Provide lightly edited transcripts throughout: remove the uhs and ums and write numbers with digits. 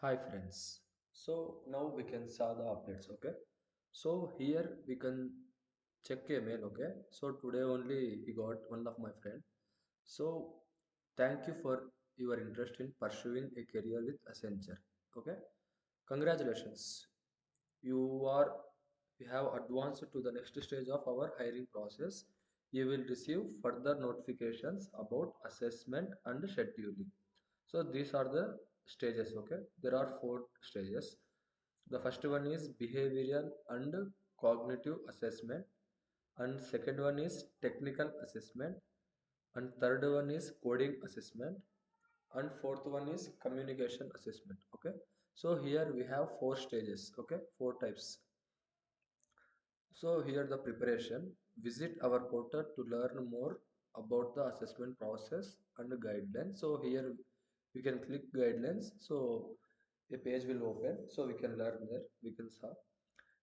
Hi friends. So now we can saw the updates, okay? So here we can check a mail, okay? So today only he got one of my friend. So thank you for your interest in pursuing a career with Accenture, okay? Congratulations. You are we have advanced to the next stage of our hiring process. You will receive further notifications about assessment and scheduling. So these are the stages, okay? There are four stages. The first one is behavioral and cognitive assessment, and second one is technical assessment, and third one is coding assessment, and fourth one is communication assessment, okay? So here we have four stages, okay? Four types. So here the preparation. Visit our portal to learn more about the assessment process and the guidelines. So here we can click guidelines. So a page will open. So we can learn there. We can saw.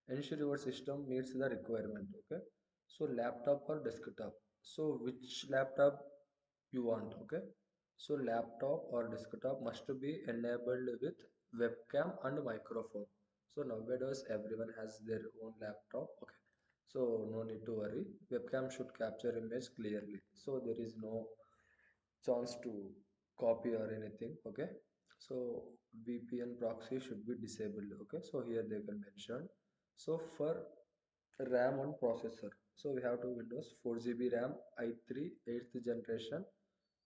Ensure your system meets the requirement. Okay. So laptop or desktop. So which laptop you want? Okay. So laptop or desktop must be enabled with webcam and microphone. So nowadays everyone has their own laptop. Okay. So no need to worry. Webcam should capture image clearly. So there is no chance to copy or anything. Okay. So VPN proxy should be disabled. Okay. So here they can mention. So for RAM and processor. So we have two Windows 4 GB RAM, i3 8th generation,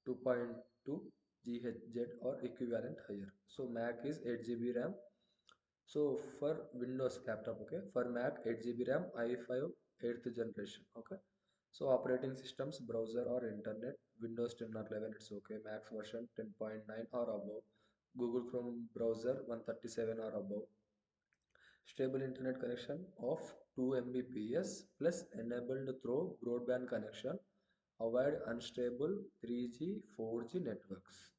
2.2 GHz or equivalent higher. So Mac is 8 GB RAM. So for Windows laptop, okay, for Mac 8 GB RAM, i5 8th generation, okay. So operating systems, browser or internet, Windows 10 or 11, it's okay. Max version 10.9 or above. Google Chrome browser 137 or above. Stable internet connection of 2 Mbps plus enabled through broadband connection. Avoid unstable 3G, 4G networks.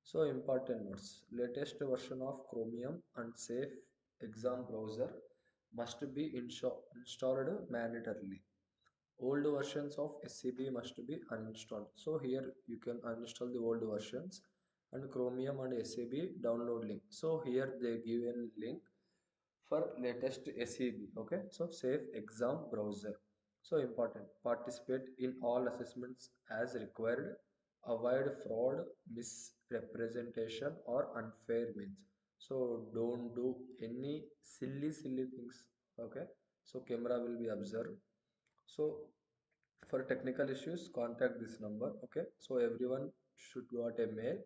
So important notes. Latest version of Chromium and Safe Exam browser must be installed mandatorily. Old versions of SCP must be uninstalled. So here you can uninstall the old versions and Chromium and SCP download link. So here they give a link for latest SEB. Okay, so safe exam browser. So important. Participate in all assessments as required. Avoid fraud, misrepresentation, or unfair means. So don't do any silly things. Okay. So camera will be observed. So for technical issues, contact this number. Okay. So everyone should got a mail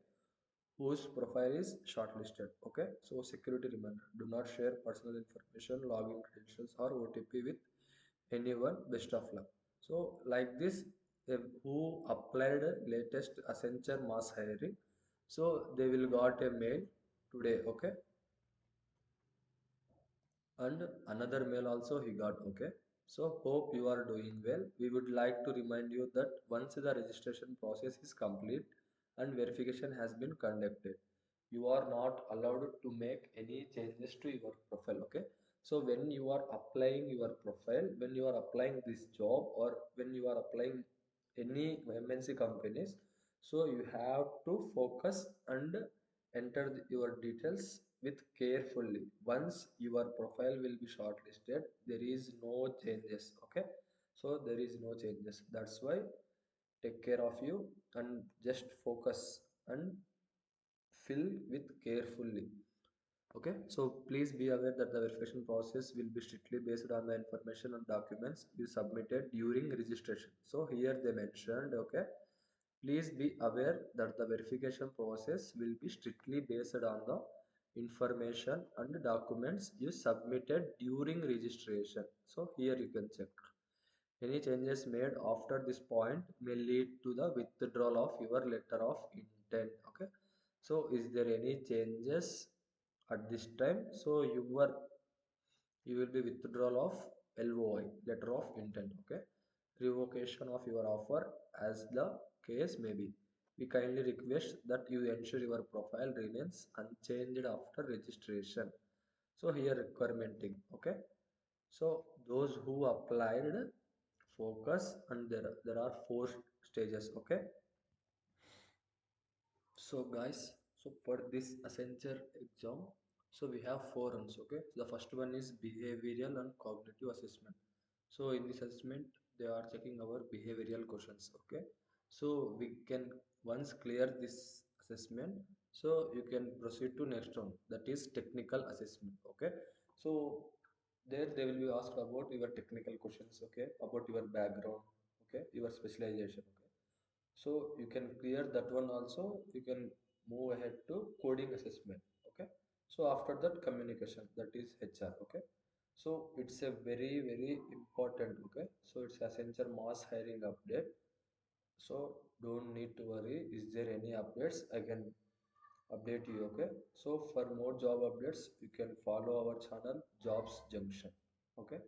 whose profile is shortlisted. Okay, so security reminder, do not share personal information, login credentials or OTP with anyone. Best of luck. So like this, who applied latest Accenture mass hiring, so they will got a mail today. Okay, and another mail also he got. Okay, so hope you are doing well. We would like to remind you that once the registration process is complete and verification has been conducted, you are not allowed to make any changes to your profile. Okay, so when you are applying your profile, when you are applying this job, or when you are applying any MNC companies, so you have to focus and enter your details with carefully. Once your profile will be shortlisted, there is no changes. Okay, so there is no changes. That's why take care of you and just focus and fill with carefully. Okay, so please be aware that the verification process will be strictly based on the information and documents you submitted during registration. So here they mentioned, okay, please be aware that the verification process will be strictly based on the information and documents you submitted during registration. So here you can check. Any changes made after this point may lead to the withdrawal of your letter of intent. Okay. So is there any changes at this time? So you will be withdrawal of LOI, letter of intent. Okay. Revocation of your offer as the case may be. We kindly request that you ensure your profile remains unchanged after registration. So here requirementing. Okay. So those who applied, focus, and there are four stages. Okay, so guys, So for this Accenture exam, so we have four runs. Okay, the first one is behavioral and cognitive assessment. So in this assessment, they are checking our behavioral questions. Okay, so we can once clear this assessment, so you can proceed to next round, that is technical assessment. Okay, so there they will be asked about your technical questions. Okay, about your background. Okay, your specialization. Okay, so you can clear that one also. You can move ahead to coding assessment. Okay, so after that communication, that is HR. Okay, so it's a very very important. Okay, so it's Accenture mass hiring update, so don't need to worry. Is there any updates, I can update you. Okay, so for more job updates, you can follow our channel Jobs Junction. Okay.